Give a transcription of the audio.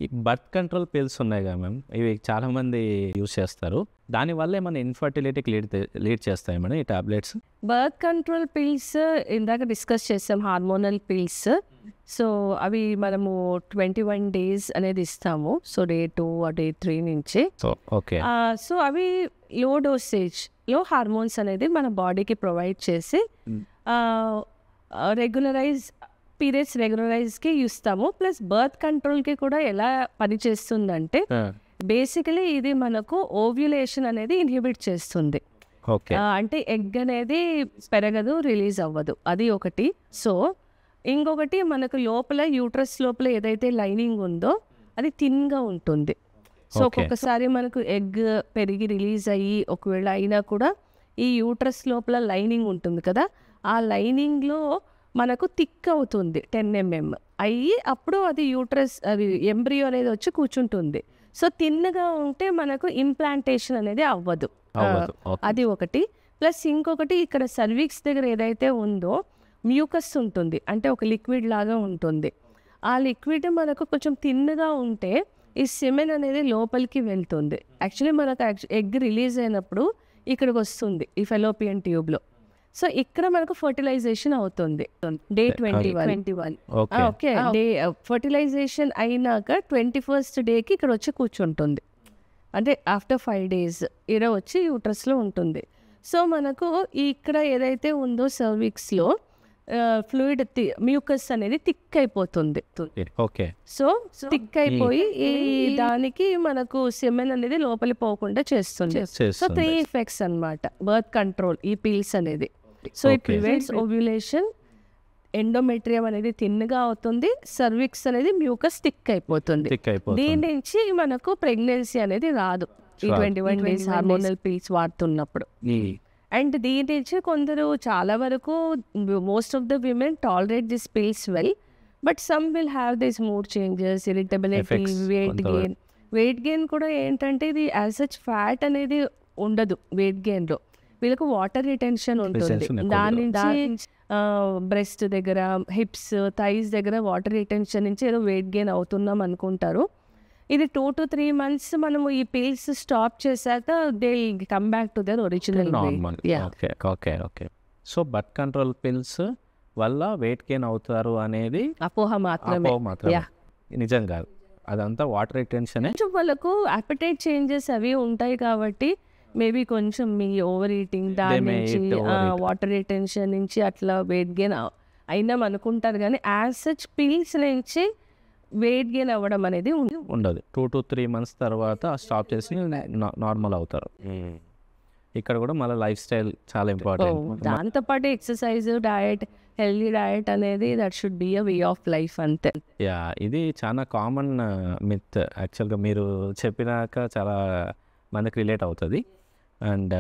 ఈ birth control pills ఉన్నాయి కదా మ్యామ్, ఇవి చాలామంది యూస్ చేస్తారు. దానివల్ల ఏమైనా ఇన్ఫర్టిలిటీకి లీడ్ చేస్తాయి మేడం ఈ టాబ్లెట్స్? బర్త్ కంట్రోల్ పిల్స్ ఇందాక డిస్కస్ చేసాం, హార్మోనల్ పిల్స్. సో అవి మనము 21 days అనేది ఇస్తాము. సో డే 2 డే 3 నుంచి. So okay. సో అవి లో డోసేజ్లో హార్మోన్స్ అనేది మన బాడీకి ప్రొవైడ్ చేసి పీరియడ్స్ రెగ్యులరైజ్కి ఇస్తాము. ప్లస్ బర్త్ కంట్రోల్కి కూడా ఎలా పనిచేస్తుందంటే బేసికలీ ఇది మనకు ఓవ్యులేషన్ అనేది ఇన్హిబిట్ చేస్తుంది. అంటే ఎగ్ అనేది పెరగదు, రిలీజ్ అవ్వదు, అది ఒకటి. సో ఇంకొకటి మనకు లోపల యూట్రస్ లోపల ఏదైతే లైనింగ్ ఉందో అది థిన్గా ఉంటుంది. సో ఒక్కొక్కసారి మనకు ఎగ్ పెరిగి రిలీజ్ అయ్యి ఒకవేళ అయినా కూడా ఈ యూట్రస్ లోపల లైనింగ్ ఉంటుంది కదా, ఆ లైనింగ్లో మనకు థిక్ అవుతుంది 10 mm అయ్యి అప్పుడు అది యూట్రస్ అది ఎంబ్రియో అనేది వచ్చి కూర్చుంటుంది. సో థిన్గా ఉంటే మనకు ఇంప్లాంటేషన్ అనేది అవ్వదు, అది ఒకటి. ప్లస్ ఇంకొకటి ఇక్కడ సర్వీక్స్ దగ్గర ఏదైతే ఉందో మ్యూకస్ ఉంటుంది, అంటే ఒక లిక్విడ్ లాగా ఉంటుంది. ఆ లిక్విడ్ మనకు కొంచెం థిన్గా ఉంటే ఈ సిమెన్ అనేది లోపలికి వెళ్తుంది. యాక్చువల్లీ మనకు ఎగ్ రిలీజ్ అయినప్పుడు ఇక్కడికి వస్తుంది ఈ ఫెలోపియన్ ట్యూబ్లో. సో ఇక్కడ మనకు ఫర్టిలైజేషన్ అవుతుంది డే 21. ఓకే, డే ఫర్టిలైజేషన్ అయినాక 21st డేకి ఇక్కడ వచ్చి కూర్చుంటుంది, అంటే ఆఫ్టర్ 5 days ఇక్కడ వచ్చి యూట్రస్లో ఉంటుంది. సో మనకు ఇక్కడ ఏదైతే ఉందో సర్విక్స్లో ఫ్లూయిడ్ మ్యూకస్ అనేది థిక్ అయిపోతుంది. ఓకే. సో థిక్ అయిపోయి ఈ దానికి మనకు సెమెన్ అనేది లోపలి పోకుండా చేస్తుంది. సో 3 effects అన్నమాట బర్త్ కంట్రోల్ ఈ పిల్స్ అనేది. So it prevents ovulation, endometrium అనేది థిన్గా అవుతుంది, సర్విక్స్ అనేది మ్యూకస్ థిక్ అయిపోతుంది. దీని నుంచి మనకు ప్రెగ్నెన్సీ అనేది రాదు ఈ 21 days హార్మోనల్ పిల్స్ వాడుతున్నప్పుడు. అండ్ దీని నుంచి కొందరు చాలా వరకు most of the women tolerate this pills well, but some will have this mood changes, irritability, weight gain కూడా ఏంటంటే ఇది యాజ్ సచ్ ఫ్యాట్ అనేది ఉండదు వెయిట్ గెయిన్లో, వీళ్ళకు వాటర్ రిటెన్షన్ ఉంటుంది. దాని నుంచి బ్రెస్ట్ దగ్గర, హిప్స్, థైస్ దగ్గర వాటర్ రిటెన్షన్ నుంచి ఏదో వెయిట్ గెయిన్ అవుతున్నాం అనుకుంటారు. ఇది 2 to 3 months మనము ఈ పిల్స్ స్టాప్ చేశాక they come back to their original normal. Okay. So birth control pills వల్ల వెయిట్ గెయిన్ అవుతారు అనేది అపోహ మాత్రమే, నిజం కాదు. అదంతా వాటర్ రిటెన్షన్. వాళ్ళకు అపెటైట్ చేంజెస్ అవి ఉంటాయి కాబట్టి మేబీ కొంచెం మీ ఓవర్ ఈటింగ్ దాని నుంచి వాటర్ రిటెన్షన్ నుంచి అట్లా వెయిట్ గెయిన్ అయినాం అనుకుంటారు. కానీ యాజ్ సచ్ పిల్స్ నుంచి వెయిట్ గెయిన్ అవ్వడం అనేది ఉండదు. 2 to 3 months తర్వాత స్టాప్ చేసి నార్మల్ అవుతారు. ఇక్కడ కూడా మళ్ళీ లైఫ్ స్టైల్ చాలా ఇంపార్టెంట్. దాంతోపాటు ఎక్సర్సైజ్, డయట్, హెల్దీ డయట్ అనేది that should be a way of life అంతే. ఇది చాలా కామన్ మిత్ యాక్చువల్గా, మీరు చెప్పినాక చాలా మందికి రిలేట్ అవుతుంది. అండ్